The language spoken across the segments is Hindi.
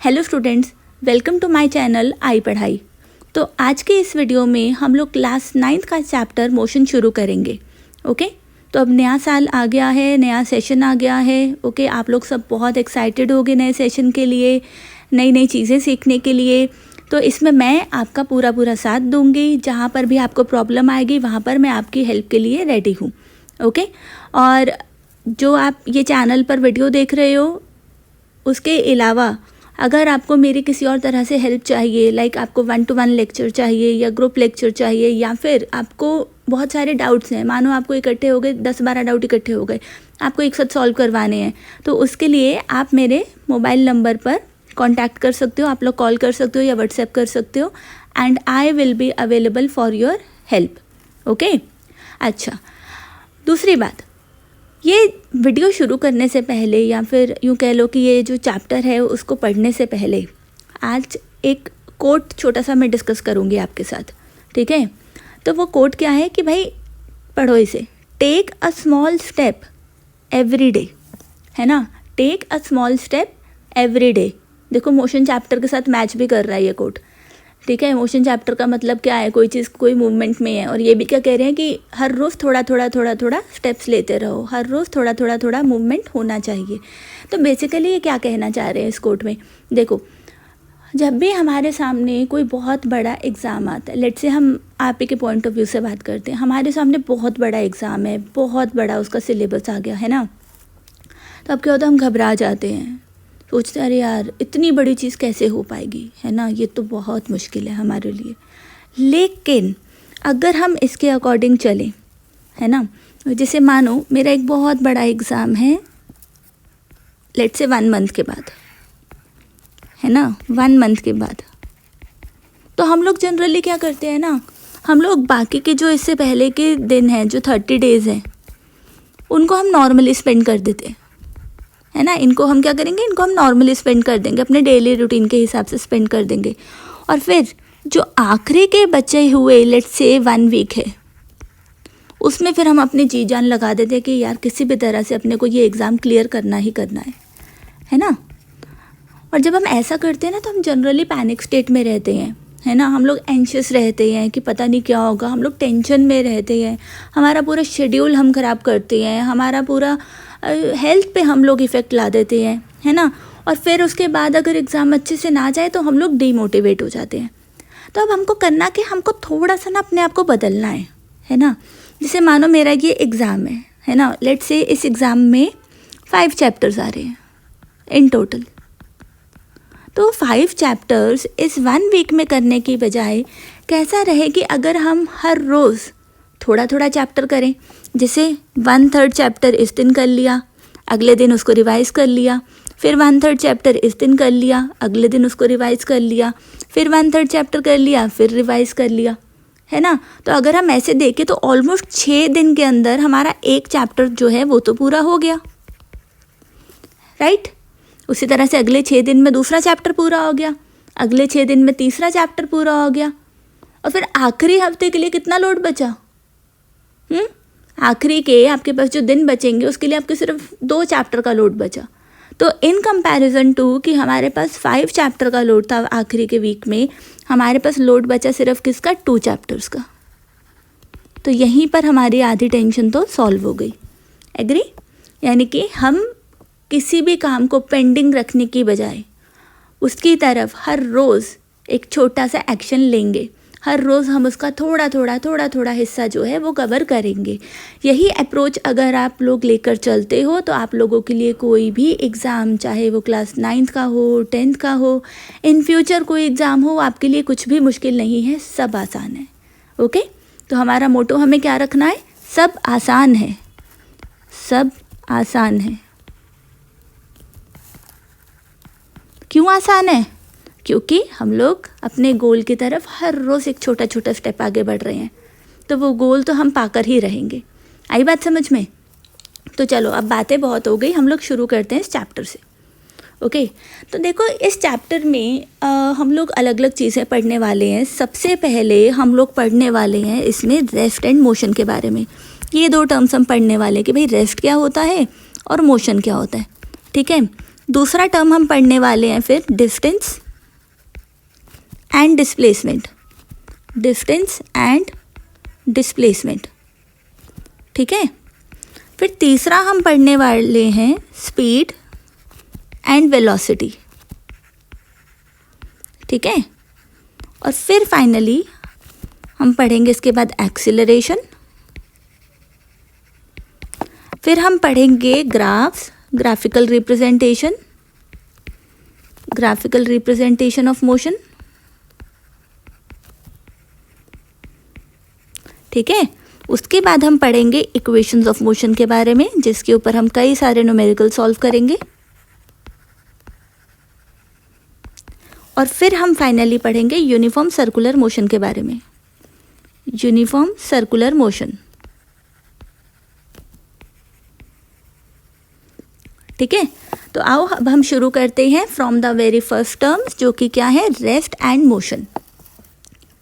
Hello students, welcome to my channel I पढ़ाई। तो आज के इस वीडियो में हम लोग क्लास 9th का चैप्टर मोशन शुरू करेंगे। ओके, तो अब नया साल आ गया है, नया सेशन आ गया है। ओके, आप लोग सब बहुत एक्साइटेड होगे नए सेशन के लिए, नई नई चीज़ें सीखने के लिए। तो इसमें मैं आपका पूरा साथ दूंगी। जहाँ पर भी आपको प्रॉब्लम आएगी वहाँ पर मैं आपकी हेल्प के लिए रेडी हूँ। ओके, और जो आप ये चैनल पर वीडियो देख रहे हो उसके अलावा अगर आपको मेरी किसी और तरह से हेल्प चाहिए, लाइक आपको 1-to-1 लेक्चर चाहिए या ग्रुप लेक्चर चाहिए, या फिर आपको बहुत सारे डाउट्स हैं, मानो आपको इकट्ठे हो गए 10-12 डाउट इकट्ठे हो गए, आपको एक साथ सॉल्व करवाने हैं, तो उसके लिए आप मेरे मोबाइल नंबर पर कांटेक्ट कर सकते हो। आप लोग कॉल कर सकते हो या व्हाट्सएप कर सकते हो, and I will be available for your help. Okay, अच्छा, दूसरी बात, ये वीडियो शुरू करने से पहले या फिर यूँ कह लो कि ये जो चैप्टर है उसको पढ़ने से पहले आज एक कोट छोटा सा मैं डिस्कस करूँगी आपके साथ। ठीक है, तो वो कोट क्या है कि भाई पढ़ो इसे, take a small step every day, है ना। Take a small step every day. देखो मोशन चैप्टर के साथ मैच भी कर रहा है ये कोट। ठीक है, मोशन चैप्टर का मतलब क्या है, कोई चीज़ कोई मूवमेंट में है, और ये भी क्या कह रहे हैं कि हर रोज़ थोड़ा स्टेप्स लेते रहो, हर रोज़ थोड़ा मूवमेंट होना चाहिए। तो बेसिकली ये क्या कहना चाह रहे हैं इस कोट में, देखो जब भी हमारे सामने कोई बहुत बड़ा एग्ज़ाम आता है, लेट्स से हम आप ही के पॉइंट ऑफ व्यू से बात करते हैं, हमारे सामने बहुत बड़ा एग्ज़ाम है, बहुत बड़ा उसका सिलेबस आ गया है ना, तो अब क्या होता है, हम घबरा जाते हैं, सोचते हैं अरे यार इतनी बड़ी चीज़ कैसे हो पाएगी, है ना, ये तो बहुत मुश्किल है हमारे लिए। लेकिन अगर हम इसके अकॉर्डिंग चलें, है ना, जैसे मानो मेरा एक बहुत बड़ा एग्ज़ाम है, लेट्स से 1 मंथ के बाद, है ना, 1 मंथ के बाद, तो हम लोग जनरली क्या करते हैं ना, हम लोग बाकी के जो इससे पहले के दिन हैं, जो 30 डेज़ हैं, उनको हम नॉर्मली स्पेंड कर देते हैं, है ना। इनको हम क्या करेंगे, इनको हम नॉर्मली स्पेंड कर देंगे, अपने डेली रूटीन के हिसाब से स्पेंड कर देंगे। और फिर जो आखिरी के बचे हुए लेट्स से 1 वीक है, उसमें फिर हम अपनी जी जान लगा देते हैं कि यार किसी भी तरह से अपने को ये एग्ज़ाम क्लियर करना ही करना है ना। और जब हम ऐसा करते हैं ना, तो हम जनरली पैनिक स्टेट में रहते हैं, है ना, हम लोग एंशियस रहते हैं कि पता नहीं क्या होगा, हम लोग टेंशन में रहते हैं, हमारा पूरा शेड्यूल हम ख़राब करते हैं, हमारा पूरा हेल्थ पे हम लोग इफ़ेक्ट ला देते हैं, है ना। और फिर उसके बाद अगर एग्ज़ाम अच्छे से ना जाए तो हम लोग डीमोटिवेट हो जाते हैं। तो अब हमको करना कि हमको थोड़ा सा ना अपने आप को बदलना है ना। जैसे मानो मेरा ये एग्ज़ाम है ना, लेट्स से इस एग्ज़ाम में 5 चैप्टर्स आ रहे हैं इन टोटल। तो 5 चैप्टर्स इस 1 वीक में करने की बजाय कैसा रहे कि अगर हम हर रोज़ थोड़ा चैप्टर करें, जैसे 1/3 चैप्टर इस दिन कर लिया, अगले दिन उसको रिवाइज़ कर लिया, फिर 1/3 चैप्टर इस दिन कर लिया, अगले दिन उसको रिवाइज़ कर लिया, फिर 1/3 चैप्टर कर लिया, फिर रिवाइज़ कर लिया, है ना। तो अगर हम ऐसे देखें तो ऑलमोस्ट 6 दिन के अंदर हमारा एक चैप्टर जो है वो तो पूरा हो गया, राइट। उसी तरह से अगले 6 दिन में दूसरा चैप्टर पूरा हो गया, अगले 6 दिन में तीसरा चैप्टर पूरा हो गया, और फिर आखिरी हफ्ते के लिए कितना लोड बचा, आखिरी के आपके पास जो दिन बचेंगे उसके लिए आपके सिर्फ 2 चैप्टर का लोड बचा। तो इन कंपैरिजन टू कि हमारे पास 5 चैप्टर का लोड था आखिरी के वीक में, हमारे पास लोड बचा सिर्फ किसका, 2 चैप्टर्स का। तो यहीं पर हमारी आधी टेंशन तो सॉल्व हो गई। एग्री, यानी कि हम किसी भी काम को पेंडिंग रखने की बजाय उसकी तरफ हर रोज़ एक छोटा सा एक्शन लेंगे, हर रोज़ हम उसका थोड़ा हिस्सा जो है वो कवर करेंगे। यही अप्रोच अगर आप लोग लेकर चलते हो तो आप लोगों के लिए कोई भी एग्ज़ाम, चाहे वो क्लास 9th का हो, 10th का हो, इन फ्यूचर कोई एग्ज़ाम हो, आपके लिए कुछ भी मुश्किल नहीं है, सब आसान है। ओके, तो हमारा मोटो हमें क्या रखना है, सब आसान है, सब आसान है। क्यों आसान है, क्योंकि हम लोग अपने गोल की तरफ हर रोज़ एक छोटा स्टेप आगे बढ़ रहे हैं, तो वो गोल तो हम पाकर ही रहेंगे। आई बात समझ में। तो चलो अब बातें बहुत हो गई, हम लोग शुरू करते हैं इस चैप्टर से। ओके, तो देखो इस चैप्टर में हम लोग अलग अलग चीज़ें पढ़ने वाले हैं। सबसे पहले हम लोग पढ़ने वाले हैं इसमें रेस्ट एंड मोशन के बारे में। ये 2 टर्म्स हम पढ़ने वाले हैं कि भाई रेस्ट क्या होता है और मोशन क्या होता है। ठीक है, दूसरा टर्म हम पढ़ने वाले हैं फिर distance and displacement, distance and displacement, ठीक है। फिर तीसरा हम पढ़ने वाले हैं स्पीड एंड वेलोसिटी, ठीक है। और फिर फाइनली हम पढ़ेंगे इसके बाद एक्सीलरेशन, फिर हम पढ़ेंगे graphs, graphical representation, graphical representation of motion, ठीक है। उसके बाद हम पढ़ेंगे इक्वेशंस ऑफ मोशन के बारे में, जिसके ऊपर हम कई सारे न्यूमेरिकल सॉल्व करेंगे। और फिर हम फाइनली पढ़ेंगे यूनिफॉर्म सर्कुलर मोशन के बारे में, यूनिफॉर्म सर्कुलर मोशन, ठीक है। तो आओ अब हम शुरू करते हैं from the very first terms, जो कि क्या है, रेस्ट एंड मोशन।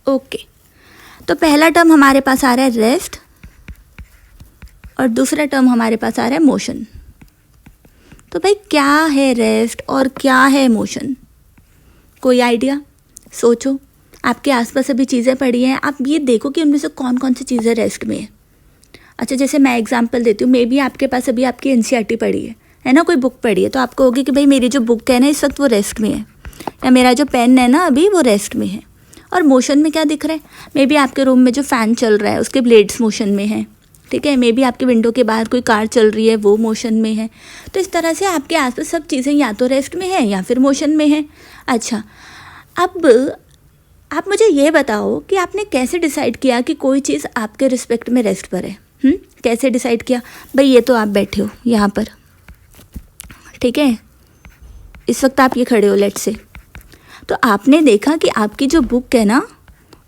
ओके, तो पहला टर्म हमारे पास आ रहा है रेस्ट और दूसरा टर्म हमारे पास आ रहा है मोशन। तो भाई क्या है रेस्ट और क्या है मोशन, कोई आइडिया? सोचो, आपके आसपास अभी चीज़ें पड़ी हैं, आप ये देखो कि उनमें से कौन कौन सी चीज़ें रेस्ट में है। अच्छा, जैसे मैं एग्जांपल देती हूँ, मे बी आपके पास अभी आपकी एनसीईआरटी पड़ी है ना, कोई बुक पड़ी है, तो आप कहोगे कि भाई मेरी जो बुक है ना इस वक्त वो रेस्ट में है, या मेरा जो पेन है ना अभी वो रेस्ट में है। और मोशन में क्या दिख रहा है, मे बी आपके रूम में जो फ़ैन चल रहा है उसके ब्लेड्स मोशन में है, ठीक है। मे बी आपके विंडो के बाहर कोई कार चल रही है, वो मोशन में है। तो इस तरह से आपके आसपास सब चीज़ें या तो रेस्ट में है या फिर मोशन में है। अच्छा, अब आप मुझे ये बताओ कि आपने कैसे डिसाइड किया कि कोई चीज़ आपके रिस्पेक्ट में रेस्ट पर है? कैसे डिसाइड किया? भाई ये तो आप बैठे हो यहाँ पर, ठीक है, इस वक्त आप ये खड़े हो लेट से, तो आपने देखा कि आपकी जो बुक है ना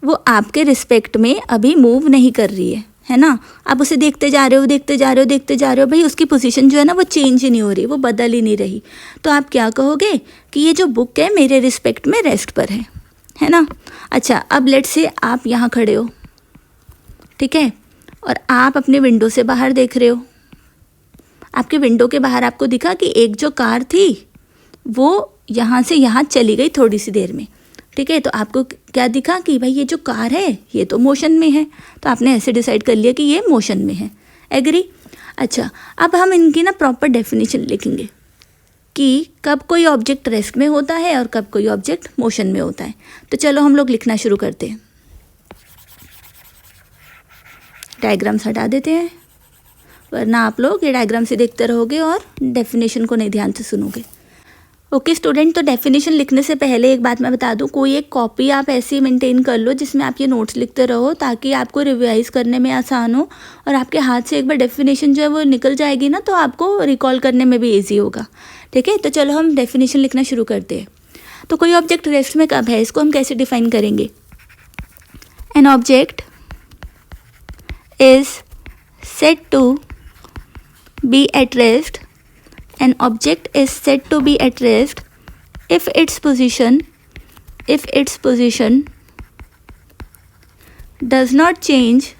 वो आपके रिस्पेक्ट में अभी मूव नहीं कर रही है ना। आप उसे देखते जा रहे हो, देखते जा रहे हो, देखते जा रहे हो, भाई उसकी पोजीशन जो है ना वो चेंज ही नहीं हो रही, वो बदल ही नहीं रही। तो आप क्या कहोगे कि ये जो बुक है मेरे रिस्पेक्ट में रेस्ट पर है ना। अच्छा, अब लेट से आप यहाँ खड़े हो, ठीक है, और आप अपने विंडो से बाहर देख रहे हो। आपके विंडो के बाहर आपको दिखा कि एक जो कार थी वो यहाँ से यहाँ चली गई थोड़ी सी देर में, ठीक है। तो आपको क्या दिखा कि भाई ये जो कार है ये तो मोशन में है, तो आपने ऐसे डिसाइड कर लिया कि ये मोशन में है। एग्री? अच्छा, अब हम इनकी ना प्रॉपर डेफिनेशन लिखेंगे कि कब कोई ऑब्जेक्ट रेस्ट में होता है और कब कोई ऑब्जेक्ट मोशन में होता है। तो चलो हम लोग लिखना शुरू करते हैं। डायग्राम्स हटा देते हैं, वरना आप लोग ये डायग्राम से देखते रहोगे और डेफिनेशन को नहीं ध्यान से सुनोगे। ओके स्टूडेंट, तो डेफिनेशन लिखने से पहले एक बात मैं बता दूं, कोई एक कॉपी आप ऐसी मेंटेन कर लो जिसमें आप ये नोट्स लिखते रहो, ताकि आपको रिवाइज करने में आसान हो और आपके हाथ से एक बार डेफिनेशन जो है वो निकल जाएगी ना, तो आपको रिकॉल करने में भी ईजी होगा, ठीक है। तो चलो हम डेफिनेशन लिखना शुरू करते हैं। तो कोई ऑब्जेक्ट रेस्ट में कब है, इसको हम कैसे डिफाइन करेंगे? An object is said to be at rest. An object is said to be at rest if its position does not change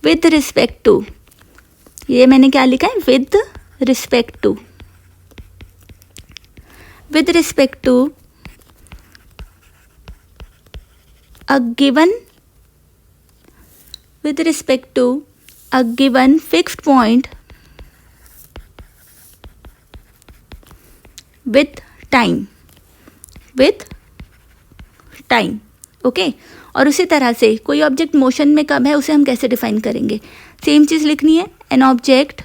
with respect to, ये मैंने क्या लिखा है, with respect to a given fixed point with time, okay. और उसी तरह से कोई ऑब्जेक्ट मोशन में कब है उसे हम कैसे डिफाइन करेंगे? सेम चीज़ लिखनी है। An object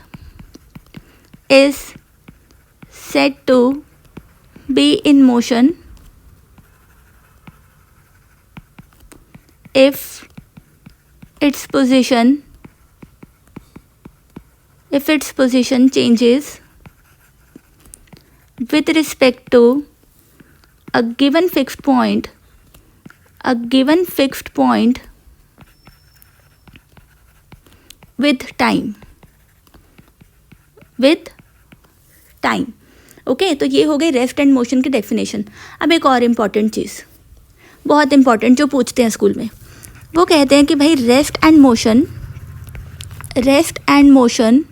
is said to be in motion if its position changes with respect to a given fixed point with time, okay. तो ये हो गई रेस्ट एंड मोशन की डेफिनेशन। अब एक और इम्पॉर्टेंट चीज़, बहुत इम्पॉर्टेंट, जो पूछते हैं स्कूल में, वो कहते हैं कि भाई rest and motion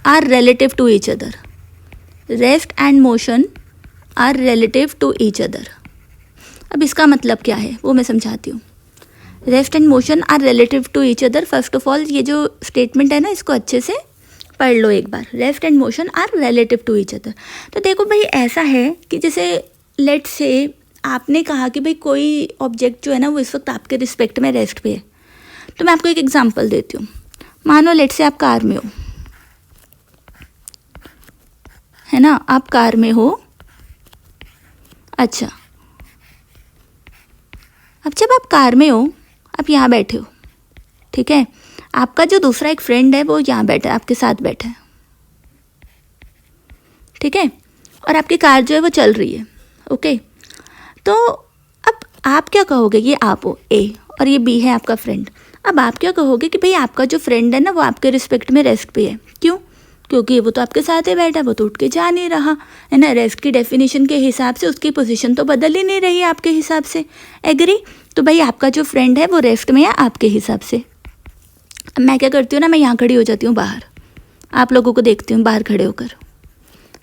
are relative to each other. Rest and motion are relative to each other. अब इसका मतलब क्या है वो मैं समझाती हूँ। Rest and motion are relative to each other. First of all ये जो स्टेटमेंट है ना, इसको अच्छे से पढ़ लो एक बार। Rest and motion are relative to each other. तो देखो भाई, ऐसा है कि जैसे लेट से आपने कहा कि भाई कोई ऑब्जेक्ट जो है ना वो इस वक्त आपके रिस्पेक्ट में रेस्ट पे है। तो मैं आपको एक एग्जांपल देती हूँ। मानो लेट से आप कार में हो, है ना, आप कार में हो। अच्छा, अब जब आप कार में हो, आप यहाँ बैठे हो, ठीक है। आपका जो दूसरा एक फ्रेंड है वो यहाँ बैठा है, आपके साथ बैठा है, ठीक है। और आपकी कार जो है वो चल रही है, ओके। तो अब आप क्या कहोगे, ये आप हो ए और ये बी है आपका फ्रेंड। अब आप क्या कहोगे कि भाई आपका जो फ्रेंड है ना वो आपके रिस्पेक्ट में रेस्ट पे है। क्यों? क्योंकि वो तो आपके साथ ही बैठा है, वो तो उठ के जा नहीं रहा है ना। रेस्ट की डेफिनेशन के हिसाब से उसकी पोजीशन तो बदल ही नहीं रही है आपके हिसाब से। एग्री? तो भाई आपका जो फ्रेंड है वो रेस्ट में है आपके हिसाब से। अब मैं क्या करती हूँ ना, मैं यहाँ खड़ी हो जाती हूँ बाहर, आप लोगों को देखती हूँ बाहर खड़े होकर,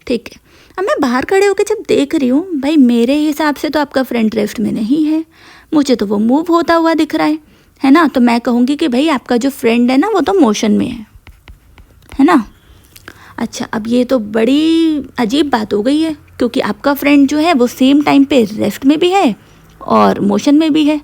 ठीक है। अब मैं बाहर खड़े होकर जब देख रही हूँ, भाई मेरे हिसाब से तो आपका फ्रेंड रेस्ट में नहीं है, मुझे तो वो मूव होता हुआ दिख रहा है ना। तो मैं कहूँगी कि भाई आपका जो फ्रेंड है ना वो तो मोशन में है ना। अच्छा, अब ये तो बड़ी अजीब बात हो गई है, क्योंकि आपका फ्रेंड जो है वो सेम टाइम पे रेस्ट में भी है और मोशन में भी है।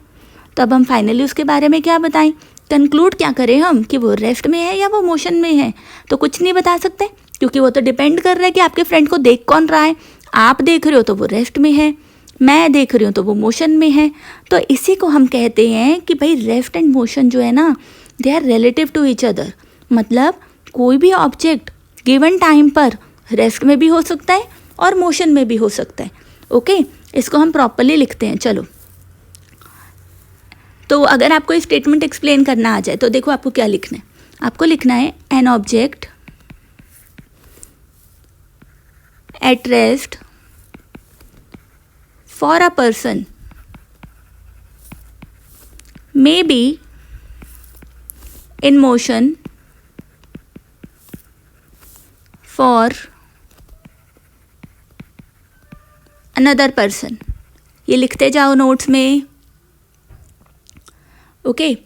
तो अब हम फाइनली उसके बारे में क्या बताएं, कंक्लूड क्या करें हम कि वो रेस्ट में है या वो मोशन में है? तो कुछ नहीं बता सकते, क्योंकि वो तो डिपेंड कर रहा है कि आपके फ्रेंड को देख कौन रहा है। आप देख रहे हो तो वो रेस्ट में है, मैं देख रही हूँ तो वो मोशन में है। तो इसी को हम कहते हैं कि भाई रेस्ट एंड मोशन जो है ना, they are relative to each other. मतलब कोई भी ऑब्जेक्ट गिवन टाइम पर रेस्ट में भी हो सकता है और मोशन में भी हो सकता है, ओके। इसको हम प्रॉपरली लिखते हैं। चलो, तो अगर आपको ये स्टेटमेंट एक्सप्लेन करना आ जाए तो देखो आपको क्या लिखना है। आपको लिखना है an object at rest for a person may be in motion for another person. ये लिखते जाओ नोट्स में, ओके।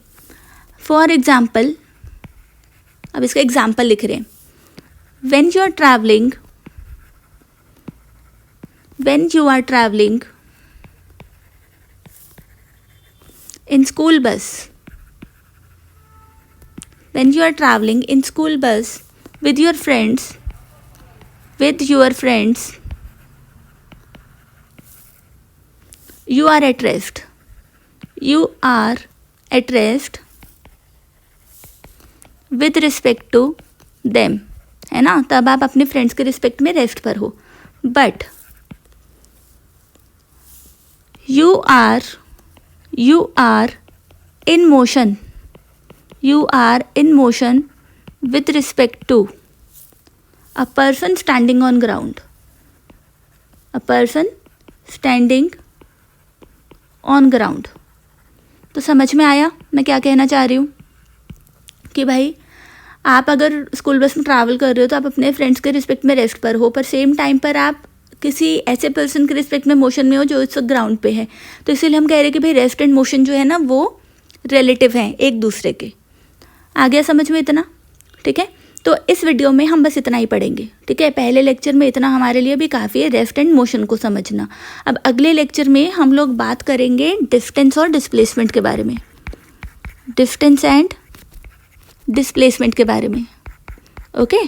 फॉर एग्जाम्पल, अब इसका एग्जाम्पल लिख रहे हैं। when you are traveling in school bus, when you are traveling in school bus with your friends, you are at rest with respect to them, है ना। तब आप अपने फ्रेंड्स के रिस्पेक्ट में रेस्ट पर हो। But you are in motion with respect to a person standing on ground, तो समझ में आया मैं क्या कहना चाह रही हूँ कि भाई आप अगर स्कूल बस में ट्रैवल कर रहे हो तो आप अपने फ्रेंड्स के रिस्पेक्ट में रेस्ट पर हो, पर सेम टाइम पर आप किसी ऐसे पर्सन के रिस्पेक्ट में मोशन में हो जो इस वक्त ग्राउंड पे है। तो इसीलिए हम कह रहे हैं कि भाई रेस्ट एंड मोशन जो है ना वो रिलेटिव हैं एक दूसरे के। आ गया समझ में इतना? ठीक है, तो इस वीडियो में हम बस इतना ही पढ़ेंगे, ठीक है। पहले लेक्चर में इतना हमारे लिए भी काफ़ी है, रेस्ट एंड मोशन को समझना। अब अगले लेक्चर में हम लोग बात करेंगे डिस्टेंस और डिस्प्लेसमेंट के बारे में, डिस्टेंस एंड डिस्प्लेसमेंट के बारे में, ओके।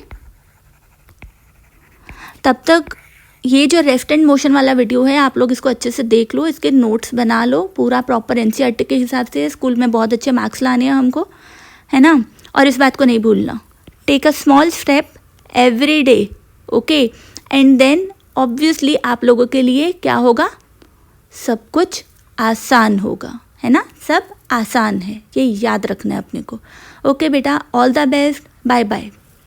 तब तक ये जो रेस्ट एंड मोशन वाला वीडियो है आप लोग इसको अच्छे से देख लो, इसके नोट्स बना लो पूरा प्रॉपर एनसीईआरटी के हिसाब से। स्कूल में बहुत अच्छे मार्क्स लाने हैं हमको, है ना। और इस बात को नहीं भूलना, take a small step every day, okay. And then obviously आप लोगों के लिए क्या होगा, सब कुछ आसान होगा, है ना। सब आसान है, ये याद रखना है अपने को। ओके बेटा, all the best, bye bye.